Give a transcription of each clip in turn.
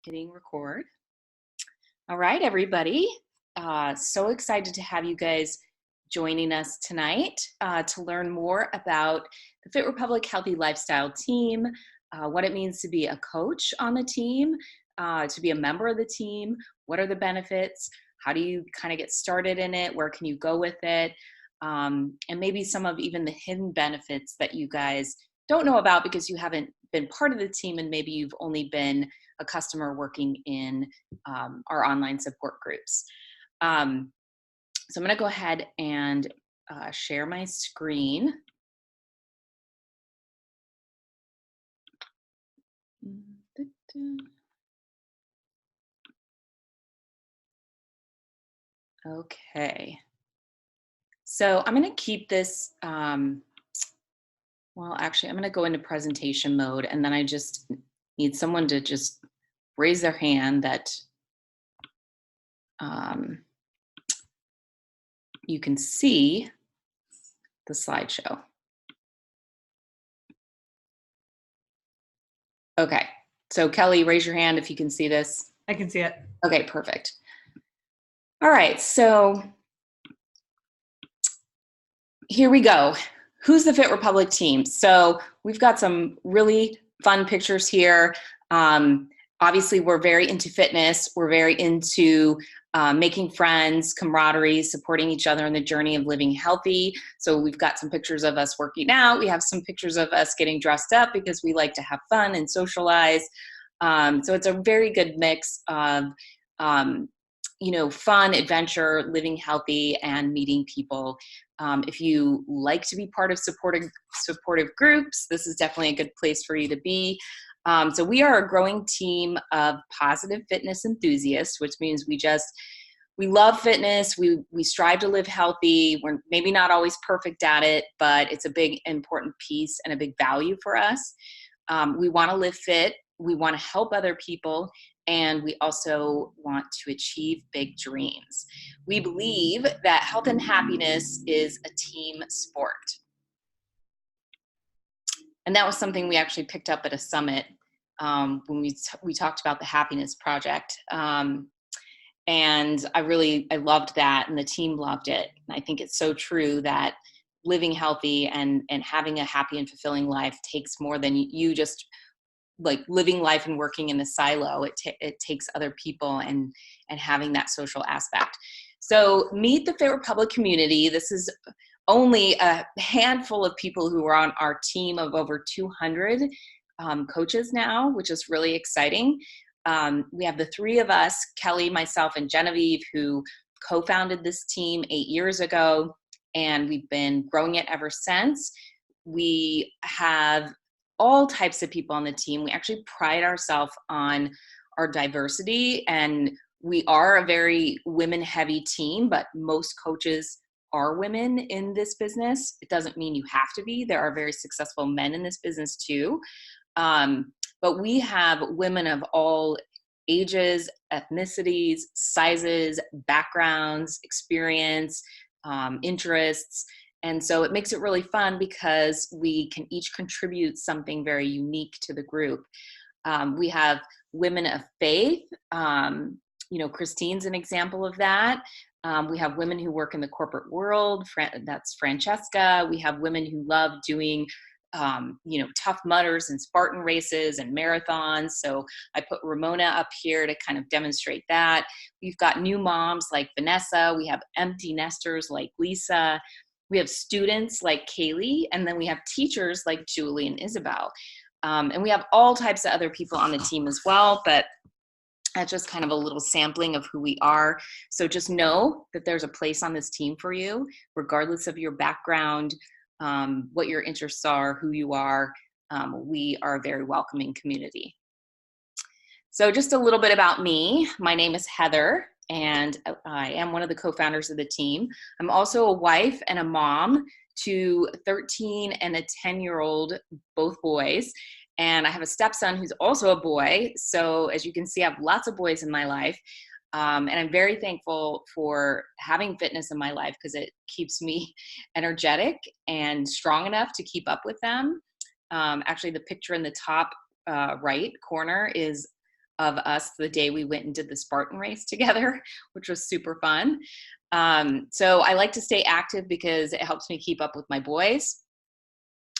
Hitting record. All right, everybody. So excited to have you guys joining us tonight to learn more about the Fit Republic Healthy Lifestyle team, what it means to be a coach on the team, to be a member of the team, what are the benefits, how do you kind of get started in it, where can you go with it, and maybe some of even the hidden benefits that you guys don't know about because you haven't been part of the team and maybe you've only been a customer working in our online support groups. So I'm going to go ahead and share my screen. Okay. So I'm going to keep this, well, actually, I'm going to go into presentation mode, and then I just need someone to just raise their hand that you can see the slideshow. Okay, so Kelly, raise your hand if you can see this. I can see it. Okay, perfect. All right, so here we go. Who's the Fit Republic team? So we've got some really fun pictures here. Obviously, we're very into fitness. We're very into making friends, camaraderie, supporting each other in the journey of living healthy. So we've got some pictures of us working out. We have some pictures of us getting dressed up because we like to have fun and socialize. So it's a very good mix of fun, adventure, living healthy, and meeting people. If you like to be part of supportive groups, this is definitely a good place for you to be. So we are a growing team of positive fitness enthusiasts, which means we love fitness. We strive to live healthy. We're maybe not always perfect at it, but it's a big, important piece and a big value for us. We want to live fit. We want to help other people. And we also want to achieve big dreams. We believe that health and happiness is a team sport. And that was something we actually picked up at a summit when we talked about the Happiness Project. And I loved that, and the team loved it. And I think it's so true that living healthy and having a happy and fulfilling life takes more than you just like living life and working in a silo. It takes other people and having that social aspect. So meet the Fit Republic community. This is only a handful of people who are on our team of over 200 coaches now, which is really exciting. We have the three of us, Kelly, myself, and Genevieve, who co-founded this team 8 years ago, and we've been growing it ever since. We have all types of people on the team. We actually pride ourselves on our diversity, and we are a very women-heavy team, but most coaches are women in this business. It doesn't mean you have to be. There are very successful men in this business too. But we have women of all ages, ethnicities, sizes, backgrounds, experience, interests. And so it makes it really fun because we can each contribute something very unique to the group. We have women of faith. Christine's an example of that. We have women who work in the corporate world. That's Francesca. We have women who love doing Tough Mudders and Spartan races and marathons. So I put Ramona up here to kind of demonstrate that. We've got new moms like Vanessa. We have empty nesters like Lisa. We have students like Kaylee, and then we have teachers like Julie and Isabel. And we have all types of other people on the team as well, but that's just kind of a little sampling of who we are. So just know that there's a place on this team for you, regardless of your background, what your interests are, who you are. We are a very welcoming community. So just a little bit about me. My name is Heather, and I am one of the co-founders of the team. I'm also a wife and a mom to 13 and a 10-year-old, both boys. And I have a stepson who's also a boy. So as you can see, I have lots of boys in my life. And I'm very thankful for having fitness in my life because it keeps me energetic and strong enough to keep up with them. Actually, the picture in the top right corner is of us the day we went and did the Spartan race together, which was super fun. So I like to stay active because it helps me keep up with my boys.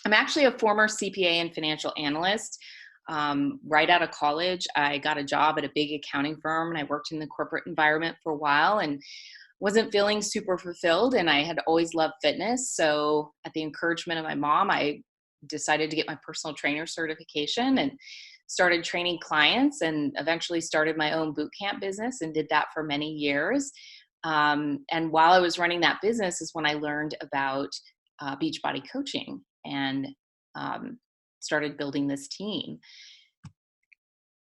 I'm actually a former CPA and financial analyst. Right out of college, I got a job at a big accounting firm, and I worked in the corporate environment for a while and wasn't feeling super fulfilled. And I had always loved fitness. So at the encouragement of my mom, I decided to get my personal trainer certification and started training clients, and eventually started my own boot camp business and did that for many years. And while I was running that business is when I learned about Beachbody coaching, and started building this team.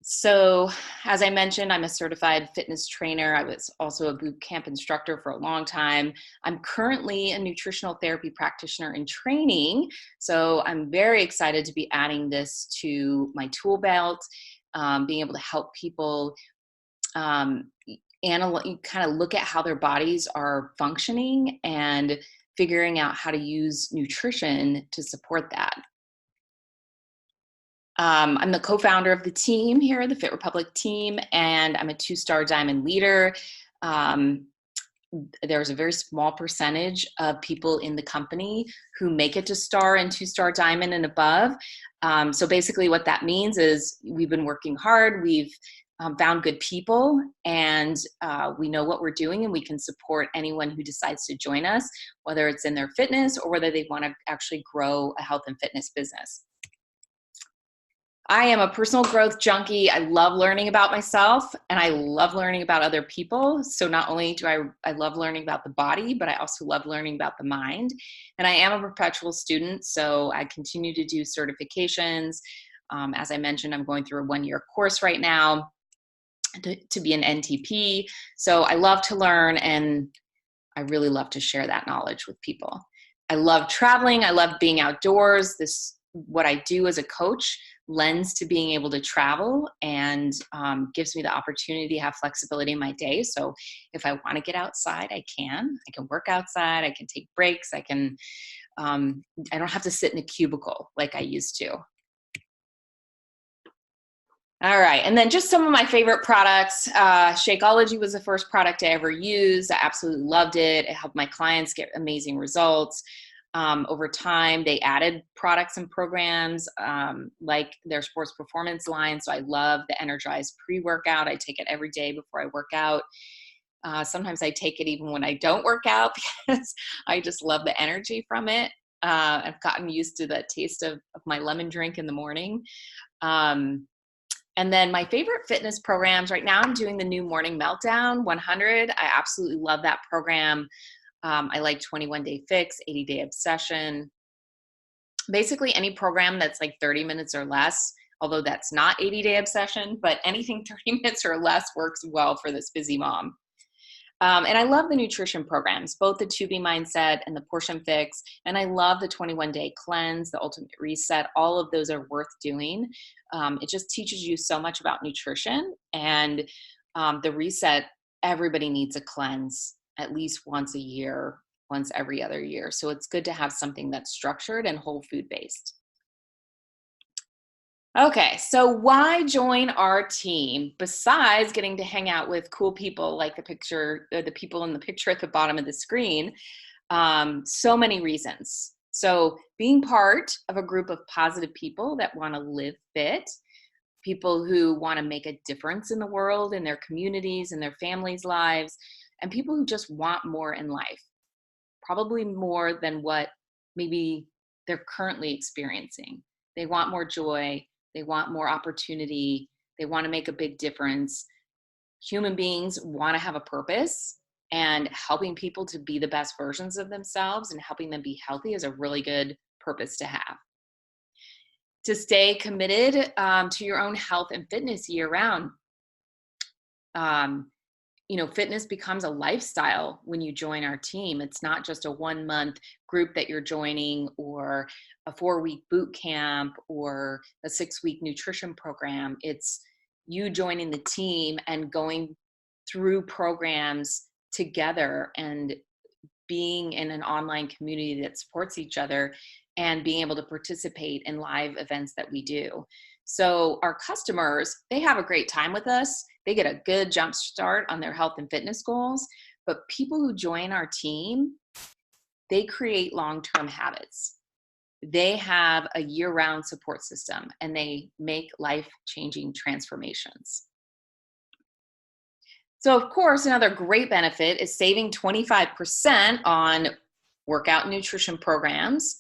So, as I mentioned, I'm a certified fitness trainer. I was also a boot camp instructor for a long time. I'm currently a nutritional therapy practitioner in training. So, I'm very excited to be adding this to my tool belt, being able to help people kind of look at how their bodies are functioning and figuring out how to use nutrition to support that. I'm the co-founder of the team here, the Fit Republic team, and I'm a 2-star diamond leader. Um, there's a very small percentage of people in the company who make it to star and 2-star diamond and above. So basically what that means is we've been working hard, we've found good people, and we know what we're doing, and we can support anyone who decides to join us, whether it's in their fitness or whether they want to actually grow a health and fitness business. I am a personal growth junkie. I love learning about myself, and I love learning about other people. So not only do I love learning about the body, but I also love learning about the mind. And I am a perpetual student, so I continue to do certifications. As I mentioned, I'm going through a 1-year course right now to be an NTP. So I love to learn, and I really love to share that knowledge with people. I love traveling. I love being outdoors. What I do as a coach lends to being able to travel, and gives me the opportunity to have flexibility in my day. So if I want to get outside, I can work outside. I can take breaks. I don't have to sit in a cubicle like I used to. All right. And then just some of my favorite products. Shakeology was the first product I ever used. I absolutely loved it. It helped my clients get amazing results. Over time, they added products and programs like their sports performance line. So I love the Energize pre-workout. I take it every day before I work out. Sometimes I take it even when I don't work out because I just love the energy from it. I've gotten used to the taste of my lemon drink in the morning. And then my favorite fitness programs right now, I'm doing the new Morning Meltdown 100. I absolutely love that program. I like 21-Day Fix, 80-Day Obsession. Basically any program that's like 30 minutes or less, although that's not 80-Day Obsession, but anything 30 minutes or less works well for this busy mom. And I love the nutrition programs, both the To Be Mindset and the Portion Fix. And I love the 21-Day Cleanse, the Ultimate Reset. All of those are worth doing. It just teaches you so much about nutrition. And the reset, everybody needs a cleanse at least once a year, once every other year. So it's good to have something that's structured and whole food based. Okay, so why join our team besides getting to hang out with cool people like the people in the picture at the bottom of the screen? So many reasons. So being part of a group of positive people that want to live fit, people who want to make a difference in the world, in their communities, in their families' lives, and people who just want more in life, probably more than what maybe they're currently experiencing. They want more joy. They want more opportunity. They want to make a big difference. Human beings want to have a purpose, and helping people to be the best versions of themselves and helping them be healthy is a really good purpose to have. To stay committed to your own health and fitness year round. Fitness becomes a lifestyle when you join our team. It's not just a 1-month group that you're joining, or a 4-week boot camp, or a 6-week nutrition program. It's you joining the team and going through programs together and being in an online community that supports each other and being able to participate in live events that we do. So our customers, they have a great time with us. They get a good jump start on their health and fitness goals. But people who join our team, they create long-term habits. They have a year-round support system, and they make life-changing transformations. So of course, another great benefit is saving 25% on workout and nutrition programs,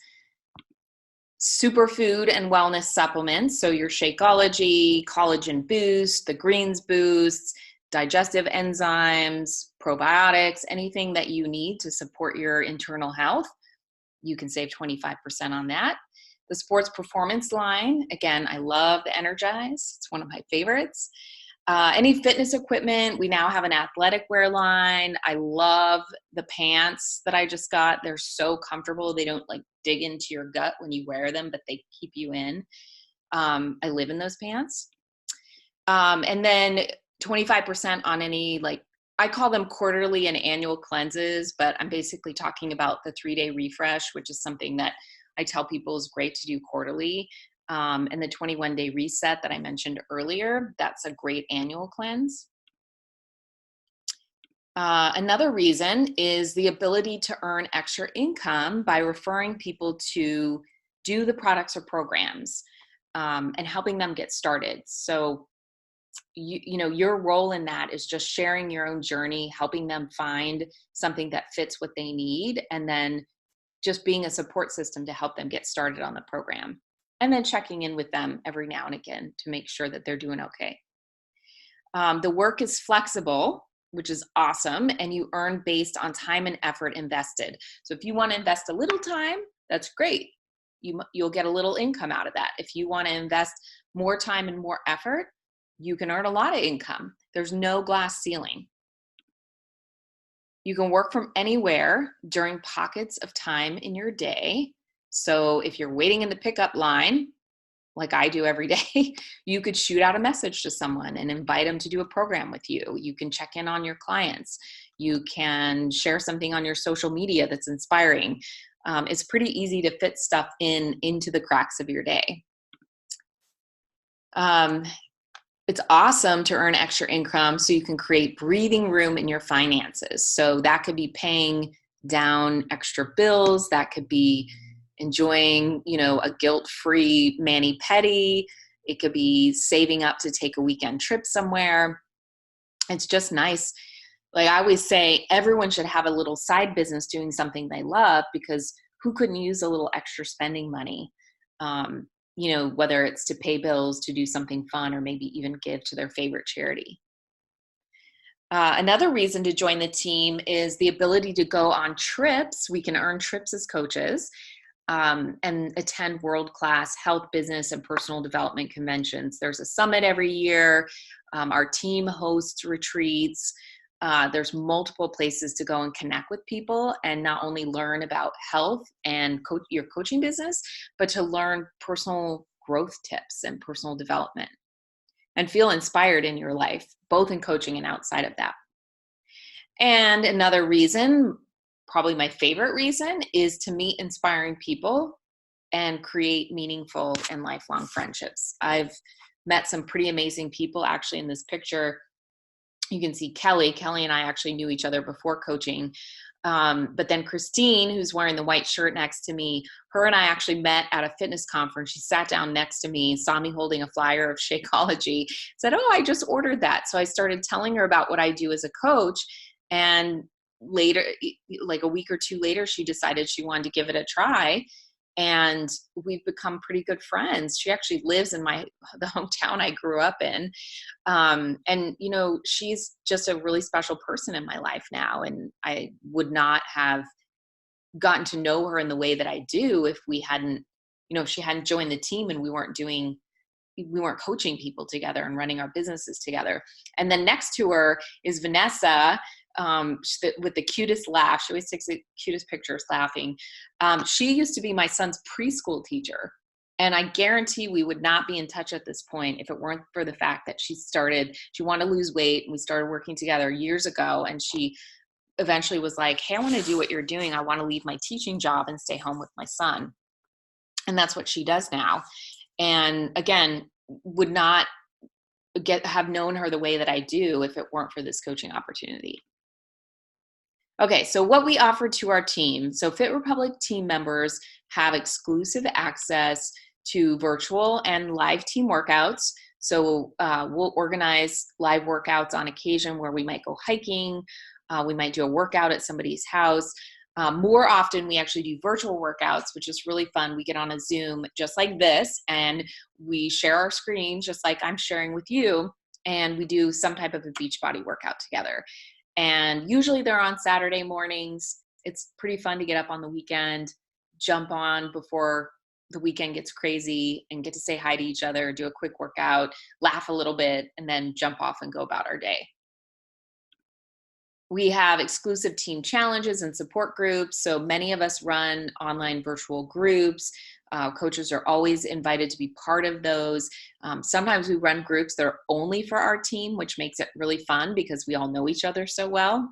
superfood and wellness supplements. So your Shakeology, collagen boost, the greens boosts, digestive enzymes, probiotics, anything that you need to support your internal health, you can save 25% on that. The sports performance line, again, I love the Energize. It's one of my favorites. Any fitness equipment, we now have an athletic wear line. I love the pants that I just got. They're so comfortable. They don't like dig into your gut when you wear them, but they keep you in. I live in those pants. And then 25% on any, like, I call them quarterly and annual cleanses, but I'm basically talking about the 3-day refresh, which is something that I tell people is great to do quarterly. And the 21-day reset that I mentioned earlier, that's a great annual cleanse. Another reason is the ability to earn extra income by referring people to do the products or programs, and helping them get started. So you know, your role in that is just sharing your own journey, helping them find something that fits what they need, and then just being a support system to help them get started on the program. And then checking in with them every now and again to make sure that they're doing okay. The work is flexible, which is awesome, and you earn based on time and effort invested. So if you want to invest a little time, that's great. You'll get a little income out of that. If you want to invest more time and more effort, you can earn a lot of income. There's no glass ceiling. You can work from anywhere during pockets of time in your day. So if you're waiting in the pickup line, like I do every day, you could shoot out a message to someone and invite them to do a program with you. You can check in on your clients. You can share something on your social media that's inspiring. It's pretty easy to fit stuff into the cracks of your day. It's awesome to earn extra income so you can create breathing room in your finances. So that could be paying down extra bills. That could be enjoying, you know, a guilt-free mani-pedi. It could be saving up to take a weekend trip somewhere. It's just nice. Like I always say, everyone should have a little side business doing something they love, because who couldn't use a little extra spending money? You know, whether it's to pay bills, to do something fun, or maybe even give to their favorite charity. Another reason to join the team is the ability to go on trips. We can earn trips as coaches, and attend world-class health, business, and personal development conventions. There's a summit every year. Our team hosts retreats. There's multiple places to go and connect with people and not only learn about health and your coaching business, but to learn personal growth tips and personal development and feel inspired in your life, both in coaching and outside of that. And another reason, probably my favorite reason, is to meet inspiring people and create meaningful and lifelong friendships. I've met some pretty amazing people. Actually, in this picture, you can see Kelly. Kelly and I actually knew each other before coaching. But then Christine, who's wearing the white shirt next to me, her and I actually met at a fitness conference. She sat down next to me, saw me holding a flyer of Shakeology, said, "Oh, I just ordered that." So I started telling her about what I do as a coach. And later, like a week or two later, she decided she wanted to give it a try. And we've become pretty good friends. She actually lives in the hometown I grew up in. And, you know, she's just a really special person in my life now. And I would not have gotten to know her in the way that I do if we hadn't, you know, if she hadn't joined the team and we weren't coaching people together and running our businesses together. And then next to her is Vanessa, with the cutest laugh. She always takes the cutest pictures laughing. She used to be my son's preschool teacher. And I guarantee we would not be in touch at this point if it weren't for the fact that she wanted to lose weight, and we started working together years ago. And she eventually was like, "Hey, I want to do what you're doing. I want to leave my teaching job and stay home with my son." And that's what she does now. And again, would not have known her the way that I do if it weren't for this coaching opportunity. Okay, so what we offer to our team. So Fit Republic team members have exclusive access to virtual and live team workouts. So we'll organize live workouts on occasion where we might go hiking. We might do a workout at somebody's house. More often, we actually do virtual workouts, which is really fun. We get on a Zoom just like this, and we share our screens just like I'm sharing with you, and we do some type of a Beachbody workout together. And usually they're on Saturday mornings. It's pretty fun to get up on the weekend, jump on before the weekend gets crazy, and get to say hi to each other, do a quick workout, laugh a little bit, and then jump off and go about our day. We have exclusive team challenges and support groups. So many of us run online virtual groups. Coaches are always invited to be part of those. Sometimes we run groups that are only for our team, which makes it really fun because we all know each other so well.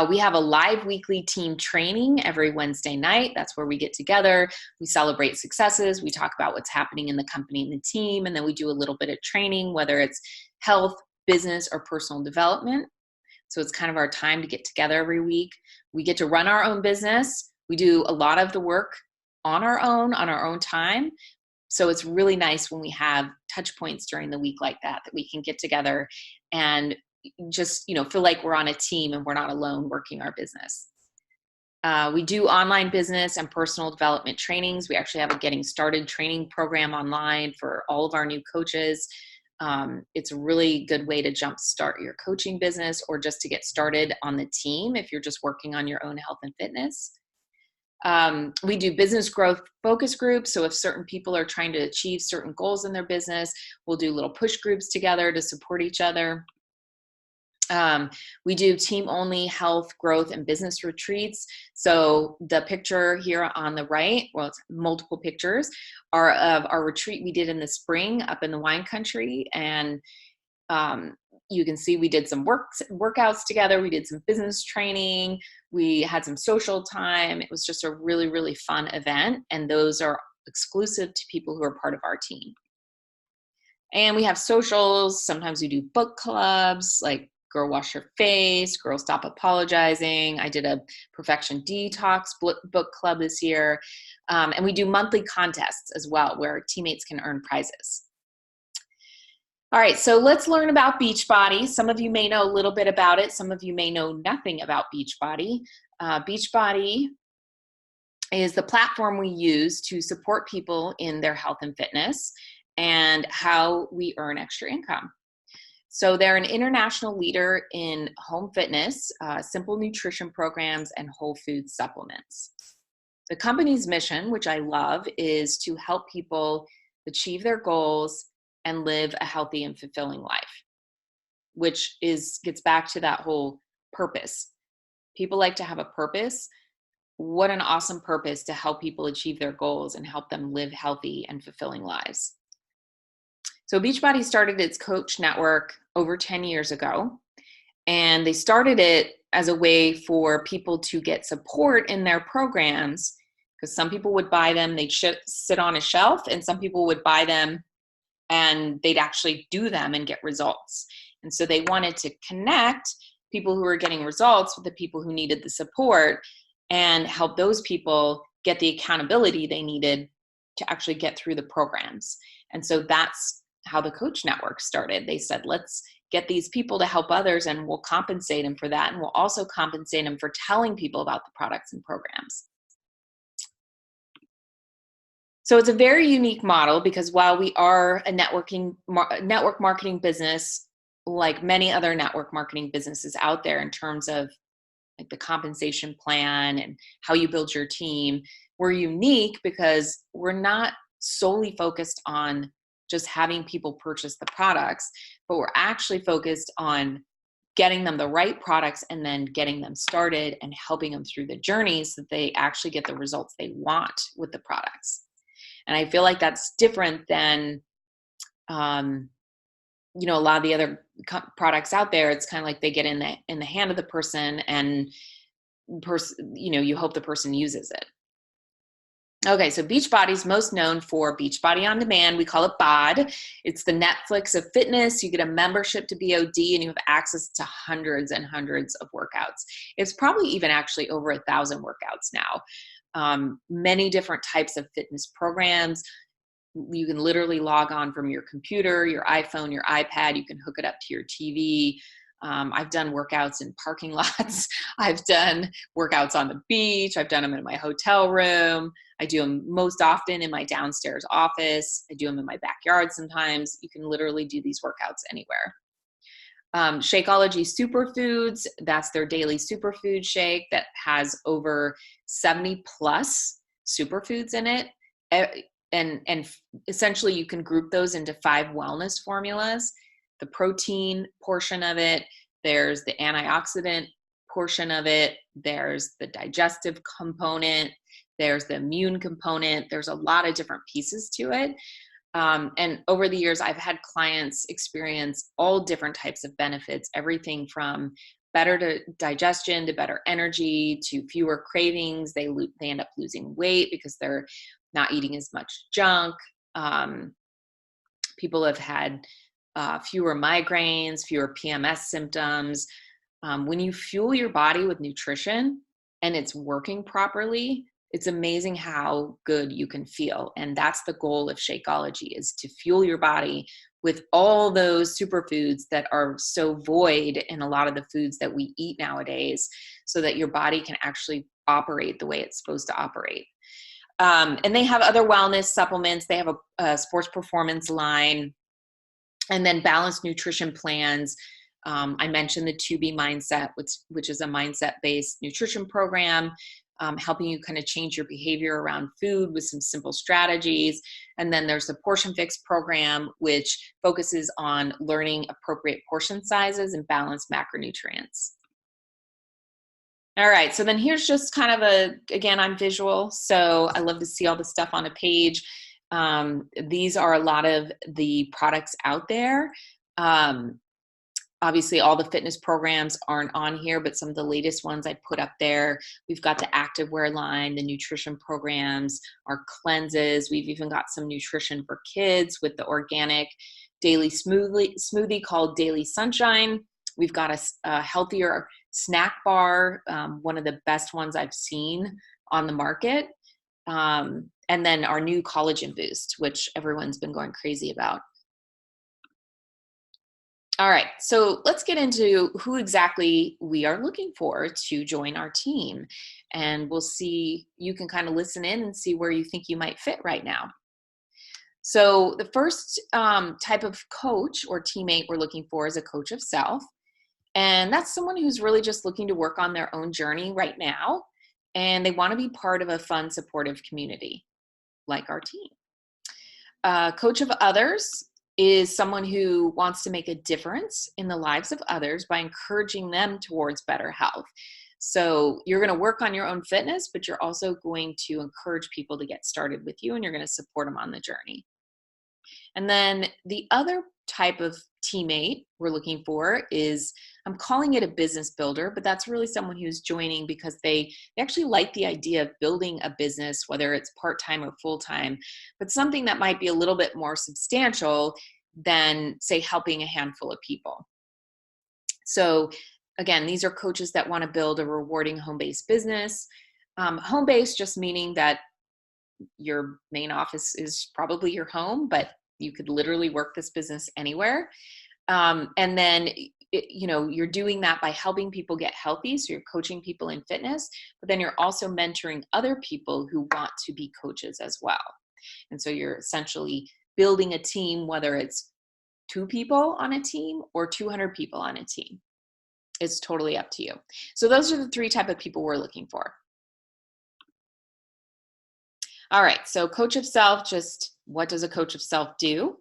We have a live weekly team training every Wednesday night. That's where we get together. We celebrate successes. We talk about what's happening in the company and the team. And then we do a little bit of training, whether it's health, business, or personal development. So it's kind of our time to get together every week. We get to run our own business. We do a lot of the work on our own time. So it's really nice when we have touch points during the week like that we can get together and just, feel like we're on a team and we're not alone working our business. We do online business and personal development trainings. We actually have a getting started training program online for all of our new coaches. It's a really good way to jumpstart your coaching business or just to get started on the team if you're just working on your own health and fitness. We do business growth focus groups. So if certain people are trying to achieve certain goals in their business, we'll do little push groups together to support each other. We do team-only health, growth, and business retreats. So the picture here on the right, well, it's multiple pictures, are of our retreat we did in the spring up in the wine country. And you can see we did some workouts together. We did some business training. We had some social time. It was just a really, really fun event. And those are exclusive to people who are part of our team. And we have socials. Sometimes we do book clubs like Girl Wash Your Face, Girl Stop Apologizing. I did a Perfection Detox book club this year. And we do monthly contests as well where teammates can earn prizes. All right, so let's learn about Beachbody. Some of you may know a little bit about it. Some of you may know nothing about Beachbody. Beachbody is the platform we use to support people in their health and fitness and how we earn extra income. So they're an international leader in home fitness, simple nutrition programs, and whole food supplements. The company's mission, which I love, is to help people achieve their goals and live a healthy and fulfilling life, which gets back to that whole purpose. People like to have a purpose. What an awesome purpose to help people achieve their goals and help them live healthy and fulfilling lives. So Beachbody started its coach network over 10 years ago, and they started it as a way for people to get support in their programs, because some people would buy them, they'd sit on a shelf, and some people would buy them and they'd actually do them and get results. And so they wanted to connect people who were getting results with the people who needed the support and help those people get the accountability they needed to actually get through the programs. And so that's how the coach network started. They said, let's get these people to help others and we'll compensate them for that. And we'll also compensate them for telling people about the products and programs. So it's a very unique model because while we are a network marketing business, like many other network marketing businesses out there in terms of like the compensation plan and how you build your team, we're unique because we're not solely focused on just having people purchase the products, but we're actually focused on getting them the right products and then getting them started and helping them through the journey so that they actually get the results they want with the products. And I feel like that's different than, a lot of the other products out there. It's kind of like they get in the hand of the person and you hope the person uses it. Okay, so Beachbody's most known for Beachbody On Demand. We call it BOD. It's the Netflix of fitness. You get a membership to BOD and you have access to hundreds and hundreds of workouts. It's probably even actually over 1,000 workouts now. Many different types of fitness programs. You can literally log on from your computer, your iPhone, your iPad. You can hook it up to your TV. I've done workouts in parking lots. I've done workouts on the beach. I've done them in my hotel room. I do them most often in my downstairs office. I do them in my backyard sometimes. You can literally do these workouts anywhere. Shakeology Superfoods, that's their daily superfood shake that has over 70 plus superfoods in it. And essentially you can group those into 5 wellness formulas. The protein portion of it, there's the antioxidant portion of it, there's the digestive component, there's the immune component. There's a lot of different pieces to it. And over the years, I've had clients experience all different types of benefits, everything from better digestion to better energy to fewer cravings. They end up losing weight because they're not eating as much junk. People have had fewer migraines, fewer PMS symptoms. When you fuel your body with nutrition and it's working properly, it's amazing how good you can feel. And that's the goal of Shakeology, is to fuel your body with all those superfoods that are so void in a lot of the foods that we eat nowadays, so that your body can actually operate the way it's supposed to operate. And they have other wellness supplements. They have a sports performance line, and then balanced nutrition plans. I mentioned the 2B Mindset, which is a mindset-based nutrition program, helping you kind of change your behavior around food with some simple strategies. And then there's the Portion Fix program, which focuses on learning appropriate portion sizes and balanced macronutrients. All right, so then here's just kind of again, I'm visual, so I love to see all the stuff on a page. These are a lot of the products out there. Obviously, all the fitness programs aren't on here, but some of the latest ones I put up there. We've got the activewear line, the nutrition programs, our cleanses. We've even got some nutrition for kids with the organic daily smoothie called Daily Sunshine. We've got a healthier snack bar, one of the best ones I've seen on the market. And then our new collagen boost, which everyone's been going crazy about. All right, so let's get into who exactly we are looking for to join our team. And we'll see, you can kind of listen in and see where you think you might fit right now. So the first type of coach or teammate we're looking for is a coach of self. And that's someone who's really just looking to work on their own journey right now. And they want to be part of a fun, supportive community like our team. Coach of others is someone who wants to make a difference in the lives of others by encouraging them towards better health. So you're going to work on your own fitness, but you're also going to encourage people to get started with you, and you're going to support them on the journey. And then the other type of teammate we're looking for is, I'm calling it a business builder, but that's really someone who's joining because they actually like the idea of building a business, whether it's part-time or full-time, but something that might be a little bit more substantial than, say, helping a handful of people. So again, these are coaches that want to build a rewarding home-based business. Home-based just meaning that your main office is probably your home, but you could literally work this business anywhere. And then, you're doing that by helping people get healthy. So you're coaching people in fitness, but then you're also mentoring other people who want to be coaches as well. And so you're essentially building a team, whether it's 2 people on a team or 200 people on a team. It's totally up to you. So those are the 3 type of people we're looking for. All right, so coach of self, just what does a coach of self do?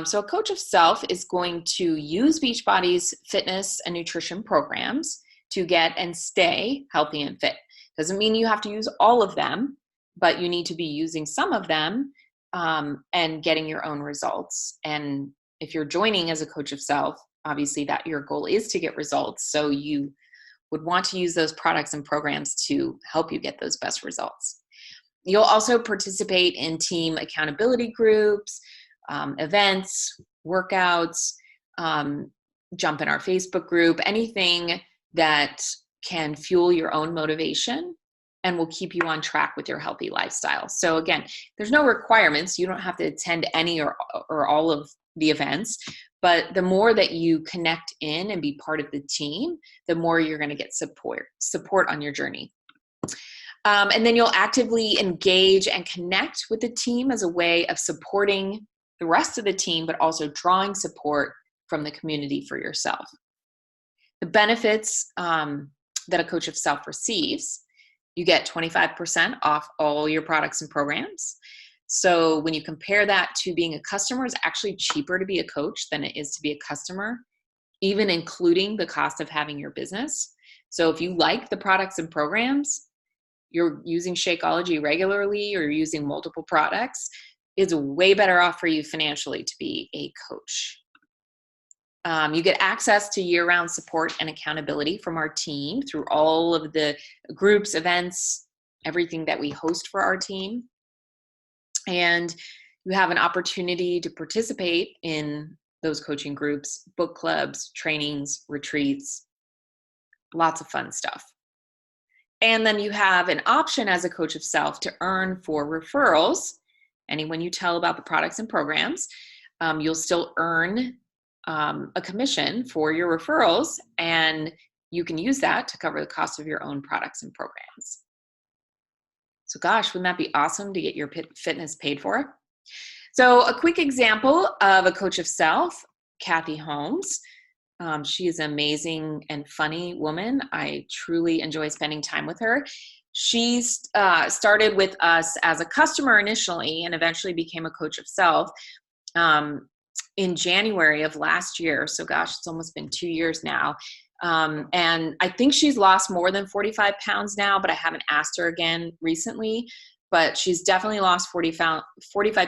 So a coach of self is going to use Beachbody's fitness and nutrition programs to get and stay healthy and fit. Doesn't mean you have to use all of them, but you need to be using some of them and getting your own results. And if you're joining as a coach of self, obviously that your goal is to get results. So you would want to use those products and programs to help you get those best results. You'll also participate in team accountability groups, events, workouts, jump in our Facebook group, anything that can fuel your own motivation and will keep you on track with your healthy lifestyle. So again, there's no requirements. You don't have to attend any or all of the events, but the more that you connect in and be part of the team, the more you're going to get support on your journey. And then you'll actively engage and connect with the team as a way of supporting the rest of the team, but also drawing support from the community for yourself. The benefits that a coach of self receives: you get 25% off all your products and programs. So when you compare that to being a customer, it's actually cheaper to be a coach than it is to be a customer, even including the cost of having your business. So if you like the products and programs, you're using Shakeology regularly, or you're using multiple products, it's way better off for you financially to be a coach. You get access to year-round support and accountability from our team through all of the groups, events, everything that we host for our team. And you have an opportunity to participate in those coaching groups, book clubs, trainings, retreats, lots of fun stuff. And then you have an option as a coach of self to earn for referrals. Anyone you tell about the products and programs, you'll still earn a commission for your referrals, and you can use that to cover the cost of your own products and programs. So gosh, wouldn't that be awesome to get your fitness paid for? So a quick example of a coach of self, Kathy Holmes. She is an amazing and funny woman. I truly enjoy spending time with her. She started with us as a customer initially and eventually became a coach of self in January of last year. So gosh, it's almost been 2 years now. And I think she's lost more than 45 pounds now, but I haven't asked her again recently. But she's definitely lost 45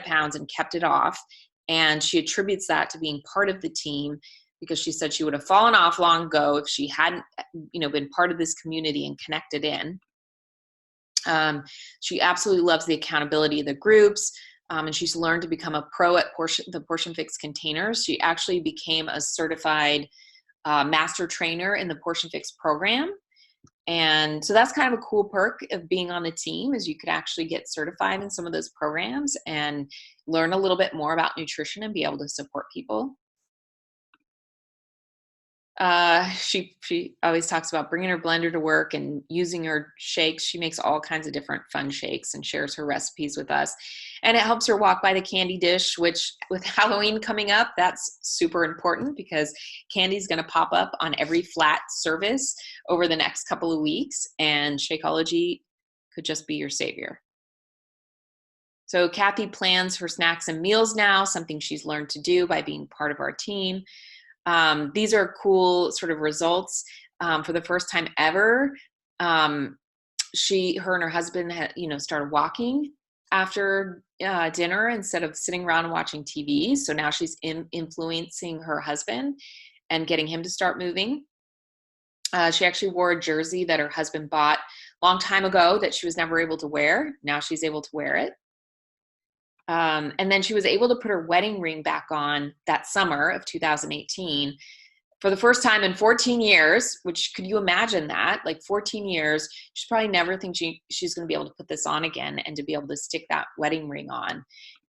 pounds and kept it off. And she attributes that to being part of the team, because she said she would have fallen off long ago if she hadn't, been part of this community and connected in. She absolutely loves the accountability of the groups, and she's learned to become a pro at the Portion Fix containers. She actually became a certified master trainer in the Portion Fix program. And so that's kind of a cool perk of being on the team, is you could actually get certified in some of those programs and learn a little bit more about nutrition and be able to support people. She always talks about bringing her blender to work and using her shakes. She makes all kinds of different fun shakes and shares her recipes with us. And it helps her walk by the candy dish, which with Halloween coming up, that's super important, because candy is going to pop up on every flat service over the next couple of weeks, and Shakeology could just be your savior. So Kathy plans her snacks and meals now, something she's learned to do by being part of our team. These are cool sort of results. For the first time ever, her and her husband had, started walking after dinner instead of sitting around and watching TV. So now she's influencing her husband and getting him to start moving. She actually wore a jersey that her husband bought a long time ago that she was never able to wear. Now she's able to wear it. And then she was able to put her wedding ring back on that summer of 2018 for the first time in 14 years, which, could you imagine that? Like 14 years, she's probably never think she's going to be able to put this on again, and to be able to stick that wedding ring on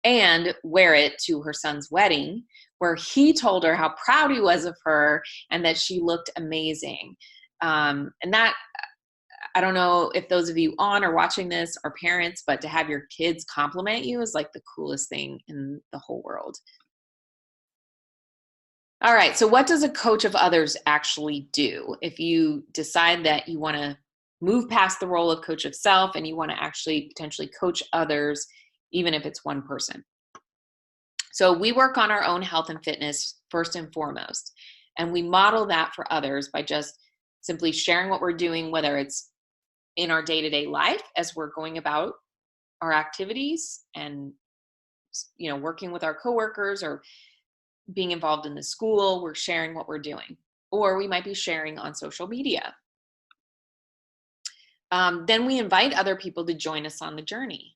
and wear it to her son's wedding, where he told her how proud he was of her and that she looked amazing. And that, I don't know if those of you on or watching this are parents, but to have your kids compliment you is like the coolest thing in the whole world. All right, so what does a coach of others actually do? If you decide that you want to move past the role of coach of self and you want to actually potentially coach others, even if it's one person. So we work on our own health and fitness first and foremost, and we model that for others by just simply sharing what we're doing, whether it's in our day-to-day life as we're going about our activities and, working with our coworkers, or being involved in the school, we're sharing what we're doing, or we might be sharing on social media. Then we invite other people to join us on the journey.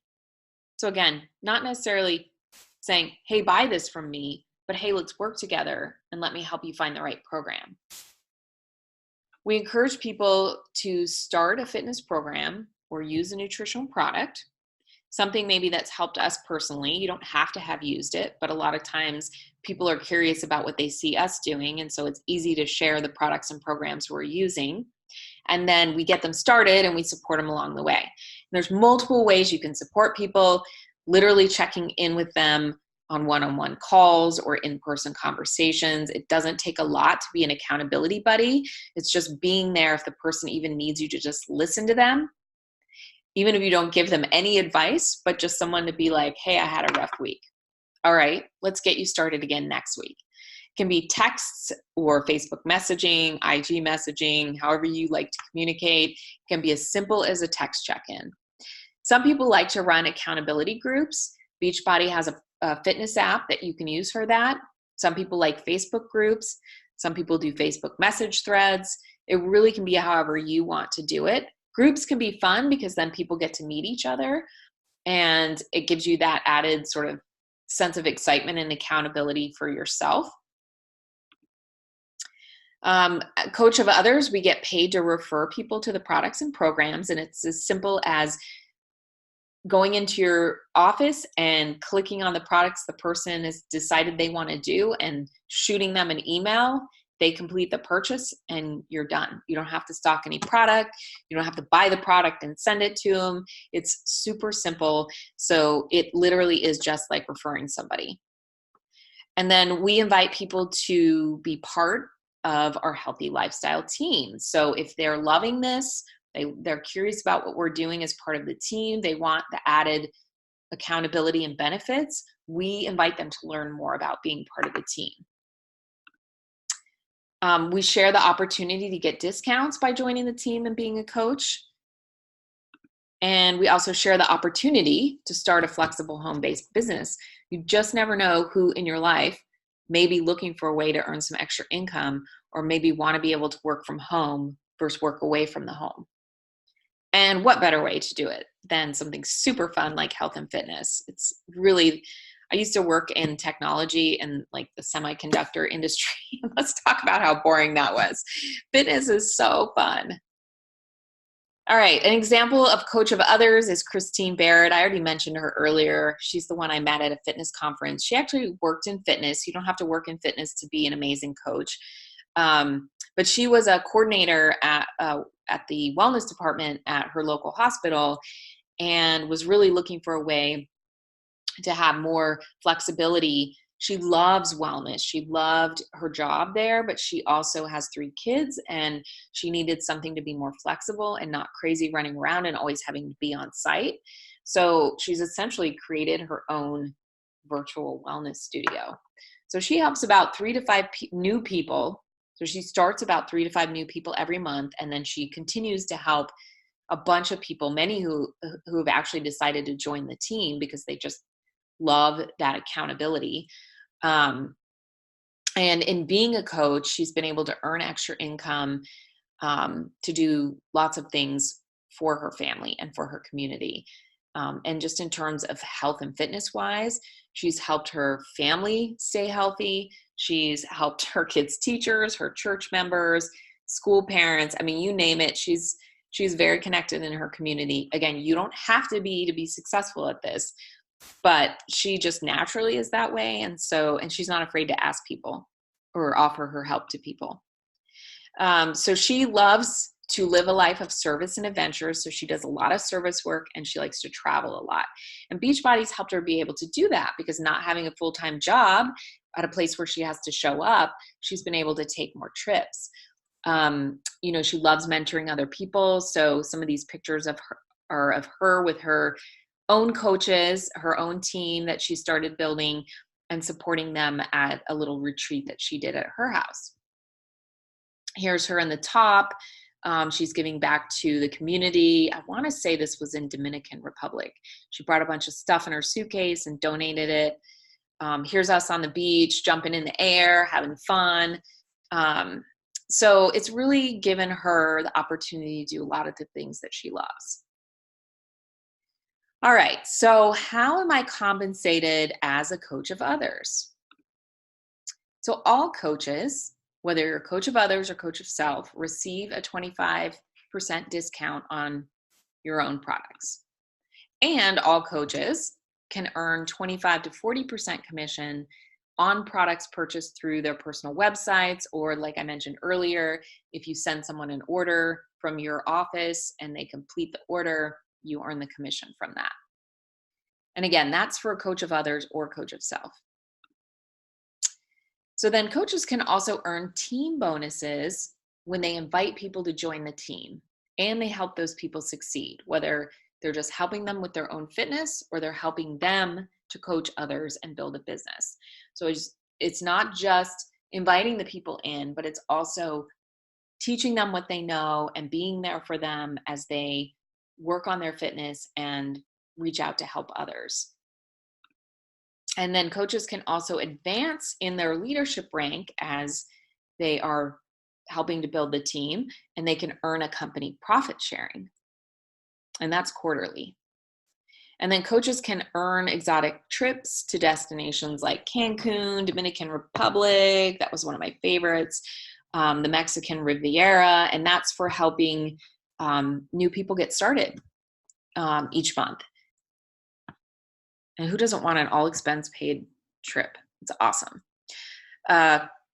So again, not necessarily saying, hey, buy this from me, but hey, let's work together and let me help you find the right program. We encourage people to start a fitness program or use a nutritional product, something maybe that's helped us personally. You don't have to have used it, but a lot of times people are curious about what they see us doing. And so it's easy to share the products and programs we're using. And then we get them started and we support them along the way. And there's multiple ways you can support people, literally checking in with them on one-on-one calls or in-person conversations. It doesn't take a lot to be an accountability buddy. It's just being there if the person even needs you to just listen to them, even if you don't give them any advice, but just someone to be like, hey, I had a rough week. All right, let's get you started again next week. It can be texts or Facebook messaging, IG messaging, however you like to communicate. It can be as simple as a text check-in. Some people like to run accountability groups. Beachbody has a fitness app that you can use for that. Some people like Facebook groups. Some people do Facebook message threads. It really can be however you want to do it. Groups can be fun because then people get to meet each other and it gives you that added sort of sense of excitement and accountability for yourself. Coach of others, we get paid to refer people to the products and programs, and it's as simple as going into your office and clicking on the products the person has decided they want to do and shooting them an email. They complete the purchase and you're done. You don't have to stock any product. You don't have to buy the product and send it to them. It's super simple. So it literally is just like referring somebody. And then we invite people to be part of our healthy lifestyle team. So if they're loving this, they're curious about what we're doing as part of the team, they want the added accountability and benefits, we invite them to learn more about being part of the team. We share the opportunity to get discounts by joining the team and being a coach. And we also share the opportunity to start a flexible home-based business. You just never know who in your life may be looking for a way to earn some extra income or maybe want to be able to work from home versus work away from the home. And what better way to do it than something super fun like health and fitness? It's really, I used to work in technology and like the semiconductor industry. Let's talk about how boring that was. Fitness is so fun. All right, an example of coach of others is Christine Barrett. I already mentioned her earlier. She's the one I met at a fitness conference. She actually worked in fitness. You don't have to work in fitness to be an amazing coach. But she was a coordinator at the wellness department at her local hospital and was really looking for a way to have more flexibility. She loves wellness. She loved her job there, but she also has 3 kids and she needed something to be more flexible and not crazy running around and always having to be on site. So she's essentially created her own virtual wellness studio. So she helps about 3 to 5 new people. So she starts about 3 to 5 new people every month, and then she continues to help a bunch of people, many who have actually decided to join the team because they just love that accountability. And in being a coach, she's been able to earn extra income to do lots of things for her family and for her community. And just in terms of health and fitness wise, she's helped her family stay healthy. She's helped her kids' teachers, her church members, school parents. I mean, you name it. She's very connected in her community. Again, you don't have to be successful at this, but she just naturally is that way. And she's not afraid to ask people or offer her help to people. So she loves to live a life of service and adventure. So she does a lot of service work and she likes to travel a lot. And Beachbody's helped her be able to do that because not having a full-time job at a place where she has to show up, she's been able to take more trips. She loves mentoring other people. So some of these pictures of her are of her with her own coaches, her own team that she started building and supporting them at a little retreat that she did at her house. Here's her in the top. She's giving back to the community. I want to say this was in Dominican Republic. She brought a bunch of stuff in her suitcase and donated it. Here's us on the beach, jumping in the air, having fun. So it's really given her the opportunity to do a lot of the things that she loves. All right. So, how am I compensated as a coach of others? So, all coaches, whether you're a coach of others or coach of self, receive a 25% discount on your own products. And all coaches can earn 25 to 40% commission on products purchased through their personal websites, or like I mentioned earlier, if you send someone an order from your office and they complete the order, you earn the commission from that. And again, that's for a coach of others or coach of self. So then coaches can also earn team bonuses when they invite people to join the team and they help those people succeed, whether they're just helping them with their own fitness or they're helping them to coach others and build a business. So it's not just inviting the people in, but it's also teaching them what they know and being there for them as they work on their fitness and reach out to help others. And then coaches can also advance in their leadership rank as they are helping to build the team, and they can earn a company profit sharing. And that's quarterly. And then coaches can earn exotic trips to destinations like Cancun, Dominican Republic. That was one of my favorites. The Mexican Riviera. And that's for helping new people get started each month. And who doesn't want an all expense paid trip? It's awesome.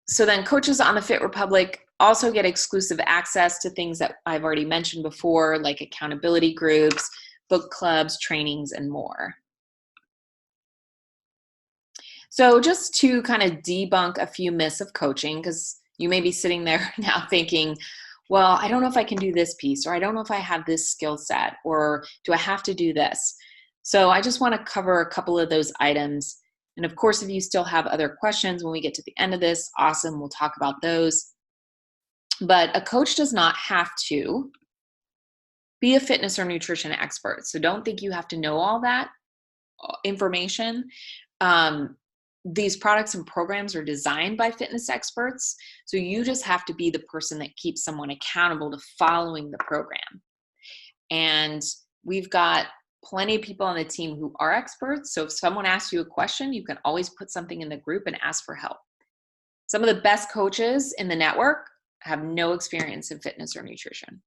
So then coaches on the Fit Republic also get exclusive access to things that I've already mentioned before, like accountability groups, book clubs, trainings, and more. So just to kind of debunk a few myths of coaching, because you may be sitting there now thinking, well, I don't know if I can do this piece, or I don't know if I have this skill set, or do I have to do this? So I just want to cover a couple of those items. And of course, if you still have other questions when we get to the end of this, awesome, we'll talk about those. But a coach does not have to be a fitness or nutrition expert. So don't think you have to know all that information. These products and programs are designed by fitness experts. So you just have to be the person that keeps someone accountable to following the program. And we've got plenty of people on the team who are experts. So if someone asks you a question, you can always put something in the group and ask for help. Some of the best coaches in the network have no experience in fitness or nutrition,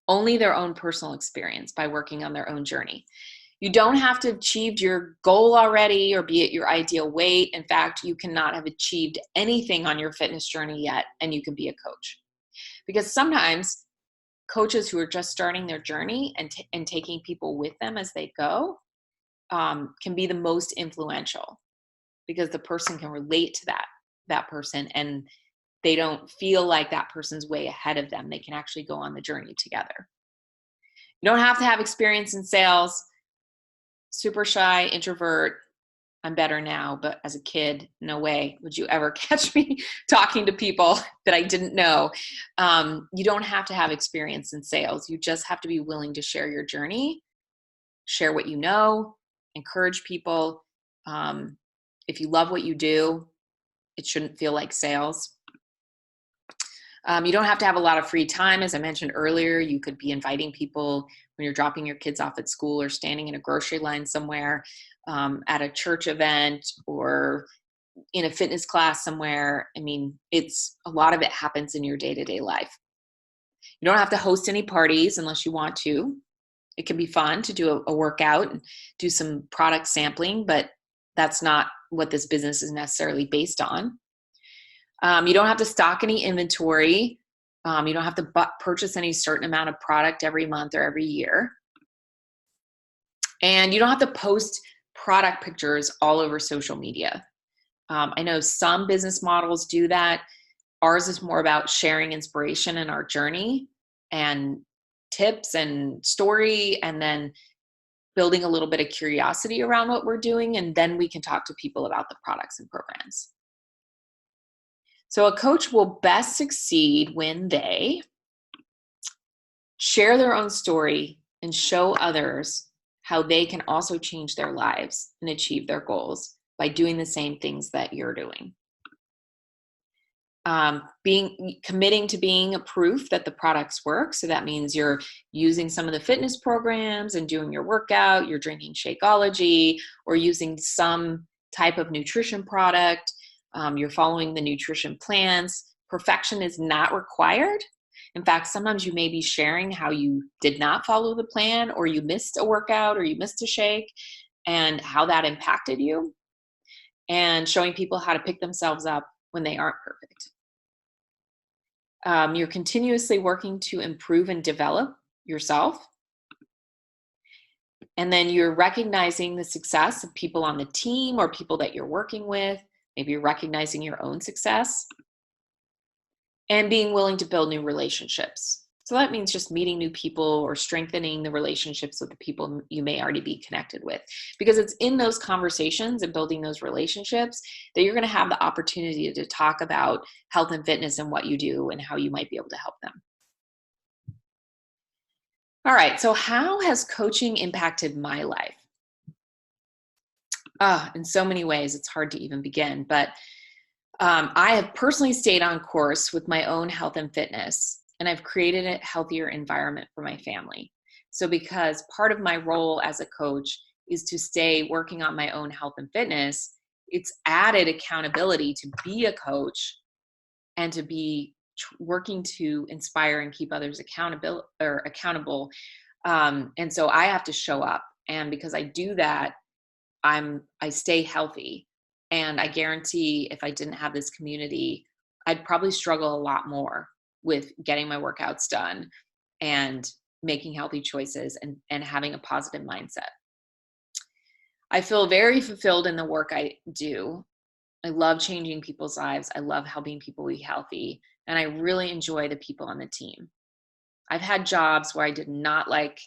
only their own personal experience by working on their own journey. You don't have to have achieved your goal already or be at your ideal weight. In fact, you cannot have achieved anything on your fitness journey yet, and you can be a coach. Because sometimes coaches who are just starting their journey and taking people with them as they go can be the most influential, because the person can relate to that person, and they don't feel like that person's way ahead of them. They can actually go on the journey together. You don't have to have experience in sales. Super shy, introvert. I'm better now, but as a kid, no way would you ever catch me talking to people that I didn't know. You don't have to have experience in sales. You just have to be willing to share your journey, share what you know, encourage people. If you love what you do, it shouldn't feel like sales. You don't have to have a lot of free time. As I mentioned earlier, you could be inviting people when you're dropping your kids off at school, or standing in a grocery line somewhere, at a church event, or in a fitness class somewhere. I mean, a lot of it happens in your day-to-day life. You don't have to host any parties unless you want to. It can be fun to do a workout and do some product sampling, but that's not what this business is necessarily based on. You don't have to stock any inventory. You don't have to purchase any certain amount of product every month or every year. And you don't have to post product pictures all over social media. I know some business models do that. Ours is more about sharing inspiration in our journey and tips and story, and then building a little bit of curiosity around what we're doing. And then we can talk to people about the products and programs. So a coach will best succeed when they share their own story and show others how they can also change their lives and achieve their goals by doing the same things that you're doing. Committing to being a proof that the products work. So that means you're using some of the fitness programs and doing your workout, you're drinking Shakeology, or using some type of nutrition product. You're following the nutrition plans. Perfection is not required. In fact, sometimes you may be sharing how you did not follow the plan, or you missed a workout, or you missed a shake, and how that impacted you, and showing people how to pick themselves up when they aren't perfect. You're continuously working to improve and develop yourself. And then you're recognizing the success of people on the team or people that you're working with. Maybe you're recognizing your own success and being willing to build new relationships. So that means just meeting new people or strengthening the relationships with the people you may already be connected with. Because it's in those conversations and building those relationships that you're going to have the opportunity to talk about health and fitness and what you do and how you might be able to help them. All right, so how has coaching impacted my life? In so many ways, it's hard to even begin. But I have personally stayed on course with my own health and fitness, and I've created a healthier environment for my family. So because part of my role as a coach is to stay working on my own health and fitness, it's added accountability to be a coach and to be working to inspire and keep others accountable. And so I have to show up. And because I do that, I stay healthy. And I guarantee if I didn't have this community, I'd probably struggle a lot more with getting my workouts done and making healthy choices and having a positive mindset. I feel very fulfilled in the work I do. I love changing people's lives. I love helping people be healthy. And I really enjoy the people on the team. I've had jobs where I did not like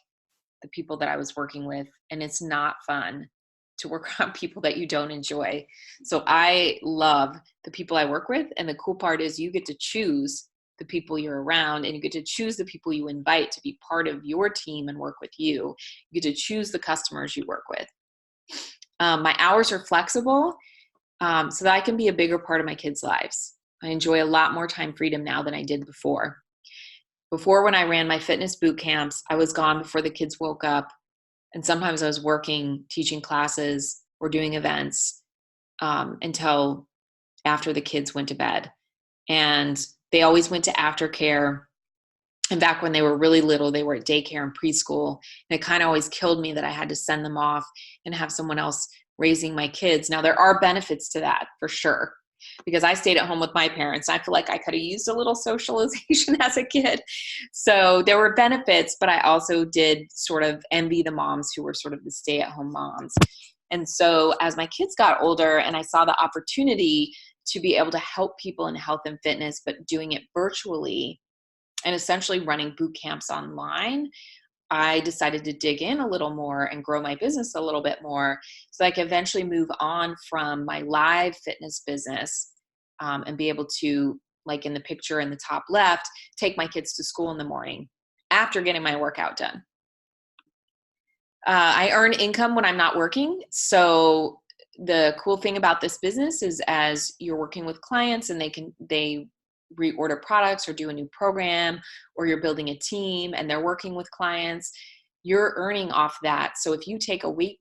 the people that I was working with, and it's not fun to work on people that you don't enjoy. So I love the people I work with. And the cool part is you get to choose the people you're around, and you get to choose the people you invite to be part of your team and work with you. You get to choose the customers you work with. My hours are flexible so that I can be a bigger part of my kids' lives. I enjoy a lot more time freedom now than I did before. Before, when I ran my fitness boot camps, I was gone before the kids woke up. And sometimes I was working, teaching classes or doing events until after the kids went to bed. And they always went to aftercare. And back when they were really little, they were at daycare and preschool. And it kind of always killed me that I had to send them off and have someone else raising my kids. Now, there are benefits to that for sure, because I stayed at home with my parents. I feel like I could have used a little socialization as a kid. So there were benefits, but I also did sort of envy the moms who were sort of the stay-at-home moms. And so as my kids got older and I saw the opportunity to be able to help people in health and fitness, but doing it virtually and essentially running boot camps online, I decided to dig in a little more and grow my business a little bit more so I could eventually move on from my live fitness business and be able to, like in the picture in the top left, take my kids to school in the morning after getting my workout done. I earn income when I'm not working. So the cool thing about this business is as you're working with clients and they reorder products or do a new program, or you're building a team and they're working with clients, you're earning off that. So if you take a week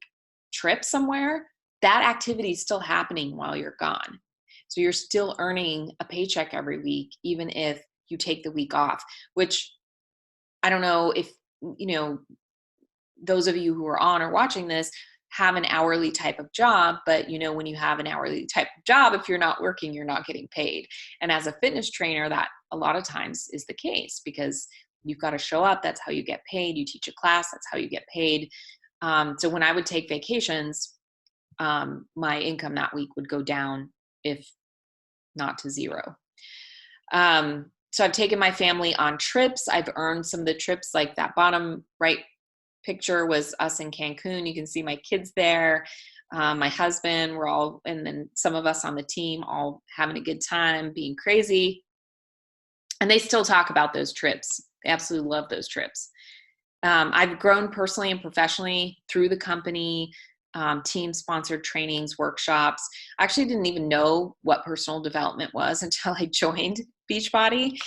trip somewhere, that activity is still happening while you're gone. So you're still earning a paycheck every week, even if you take the week off, which I don't know if, those of you who are on or watching this have an hourly type of job, but when you have an hourly type of job, if you're not working, you're not getting paid. And as a fitness trainer, that a lot of times is the case because you've got to show up. That's how you get paid. You teach a class. That's how you get paid. So when I would take vacations, my income that week would go down, if not to zero. So I've taken my family on trips. I've earned some of the trips, like that bottom right picture was us in Cancun. You can see my kids there, my husband, we're all, and then some of us on the team all having a good time, being crazy. And they still talk about those trips. They absolutely love those trips. I've grown personally and professionally through the company. team sponsored trainings, workshops. I actually didn't even know what personal development was until I joined Beachbody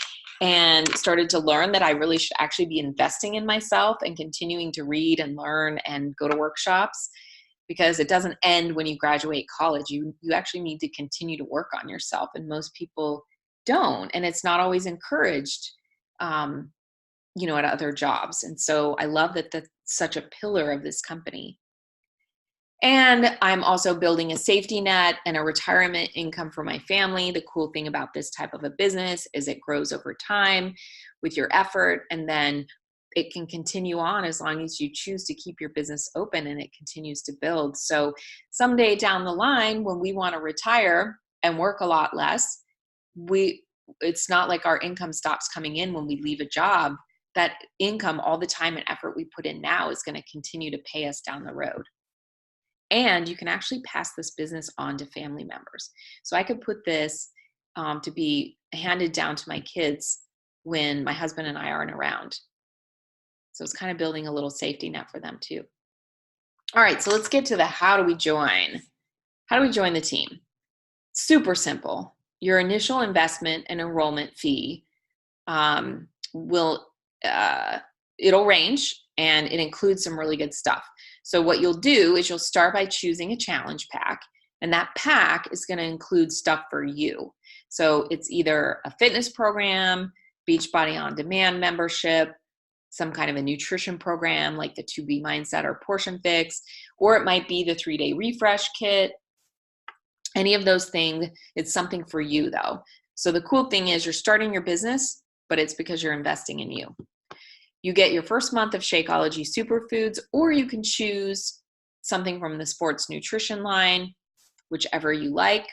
and started to learn that I really should actually be investing in myself and continuing to read and learn and go to workshops, because it doesn't end when you graduate college. You actually need to continue to work on yourself, and most people don't, and it's not always encouraged, at other jobs. And so I love that that's such a pillar of this company. And I'm also building a safety net and a retirement income for my family. The cool thing about this type of a business is it grows over time with your effort, and then it can continue on as long as you choose to keep your business open and it continues to build. So someday down the line, when we want to retire and work a lot less, it's not like our income stops coming in when we leave a job. That income, all the time and effort we put in now, is going to continue to pay us down the road. And you can actually pass this business on to family members. So I could put this to be handed down to my kids when my husband and I aren't around. So it's kind of building a little safety net for them too. All right, so let's get to the how do we join? How do we join the team? Super simple. Your initial investment and enrollment fee it'll range, and it includes some really good stuff. So what you'll do is you'll start by choosing a challenge pack, and that pack is going to include stuff for you. So it's either a fitness program, Beachbody On Demand membership, some kind of a nutrition program like the 2B Mindset or Portion Fix, or it might be the 3-day refresh kit. Any of those things, it's something for you though. So the cool thing is you're starting your business, but it's because you're investing in you. You get your first month of Shakeology Superfoods, or you can choose something from the sports nutrition line, whichever you like.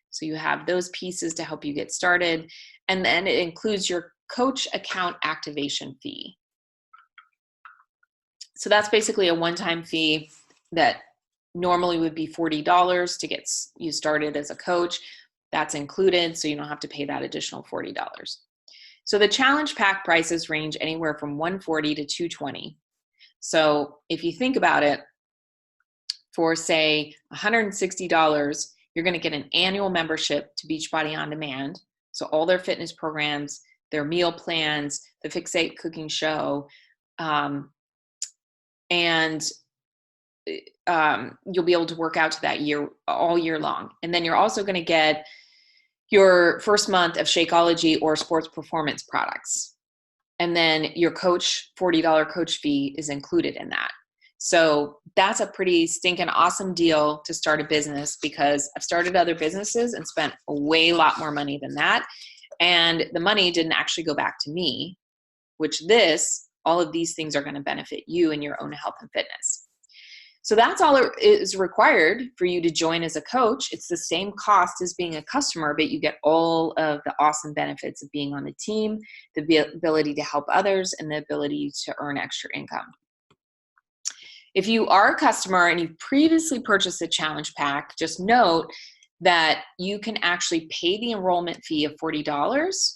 So you have those pieces to help you get started. And then it includes your coach account activation fee. So that's basically a one-time fee that normally would be $40 to get you started as a coach. That's included, so you don't have to pay that additional $40. So the challenge pack prices range anywhere from $140 to $220. So if you think about it, for say $160, you're going to get an annual membership to Beachbody On Demand. So all their fitness programs, their meal plans, the Fix 8 cooking show, and you'll be able to work out to that all year long. And then you're also going to get your first month of Shakeology or sports performance products. And then your $40 coach fee is included in that. So that's a pretty stinking awesome deal to start a business, because I've started other businesses and spent a lot more money than that. And the money didn't actually go back to me, which all of these things are going to benefit you in your own health and fitness. So that's all it is required for you to join as a coach. It's the same cost as being a customer, but you get all of the awesome benefits of being on the team, the ability to help others, and the ability to earn extra income. If you are a customer and you've previously purchased a challenge pack, just note that you can actually pay the enrollment fee of $40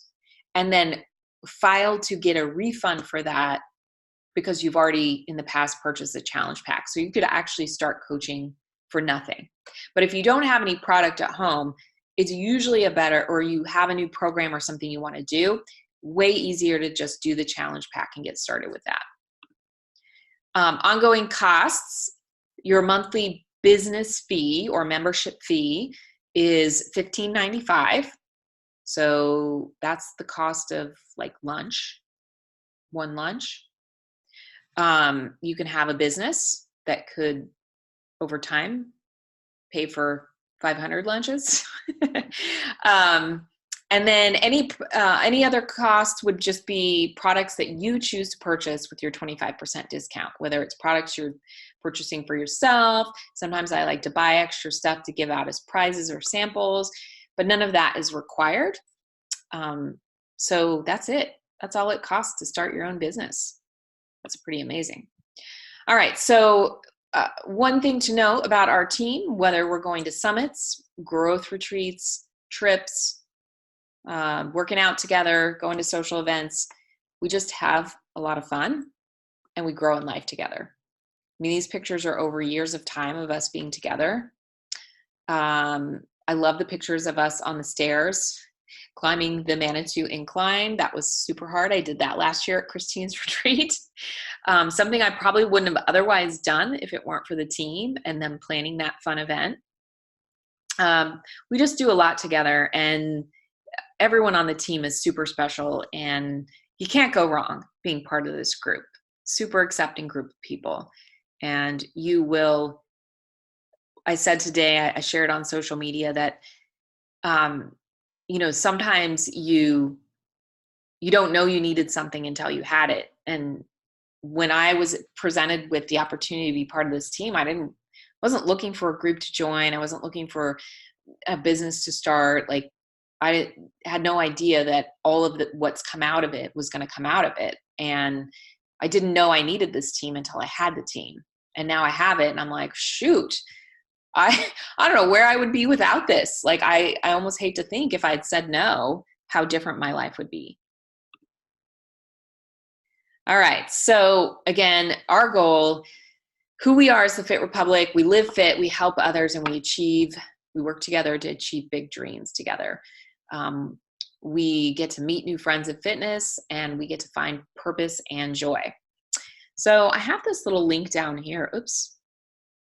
and then file to get a refund for that, because you've already in the past purchased a challenge pack. So you could actually start coaching for nothing. But if you don't have any product at home, it's usually or you have a new program or something you want to do, way easier to just do the challenge pack and get started with that. Ongoing costs, your monthly business fee or membership fee is $15.95. So that's the cost of like one lunch. You can have a business that could, over time, pay for 500 lunches. And then any other cost would just be products that you choose to purchase with your 25% discount, whether it's products you're purchasing for yourself. Sometimes I like to buy extra stuff to give out as prizes or samples, but none of that is required. So that's it. That's all it costs to start your own business. That's pretty amazing. All right. So one thing to know about our team, whether we're going to summits, growth retreats, trips, working out together, going to social events, we just have a lot of fun and we grow in life together. mean, these pictures are over years of time of us being together. I love the pictures of us on the stairs climbing the Manitou incline. That was super hard. I did that last year at Christine's retreat. Something I probably wouldn't have otherwise done if it weren't for the team and them planning that fun event. We just do a lot together, and everyone on the team is super special, and you can't go wrong being part of this group. Super accepting group of people. And you will, I said today, I shared on social media that, sometimes you don't know you needed something until you had it. And when I was presented with the opportunity to be part of this team, wasn't looking for a group to join. I wasn't looking for a business to start. Like, I had no idea that all of what's come out of it was going to come out of it. And I didn't know I needed this team until I had the team. And now I have it. And I'm like, shoot, I don't know where I would be without this. Like, I almost hate to think if I'd said no, how different my life would be. All right. So again, our goal, who we are as the Fit Republic, we live fit, we help others, and we work together to achieve big dreams together. We get to meet new friends in fitness, and we get to find purpose and joy. So I have this little link down here. Oops.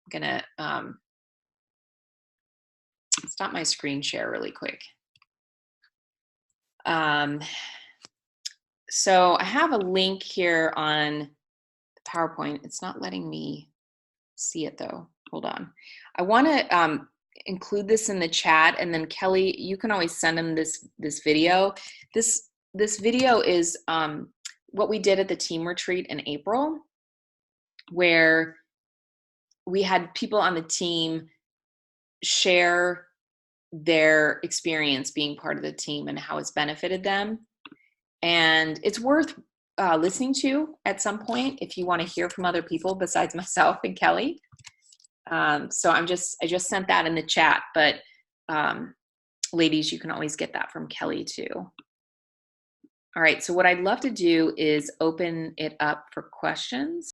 I'm going to stop my screen share really quick. So I have a link here on the PowerPoint. It's not letting me see it though. Hold on. I want to include this in the chat, and then Kelly, you can always send them this video. This video is what we did at the team retreat in April, where we had people on the team share their experience being part of the team and how it's benefited them. And it's worth listening to at some point if you want to hear from other people besides myself and Kelly. So I just sent that in the chat, but ladies, you can always get that from Kelly too. All right, so what I'd love to do is open it up for questions.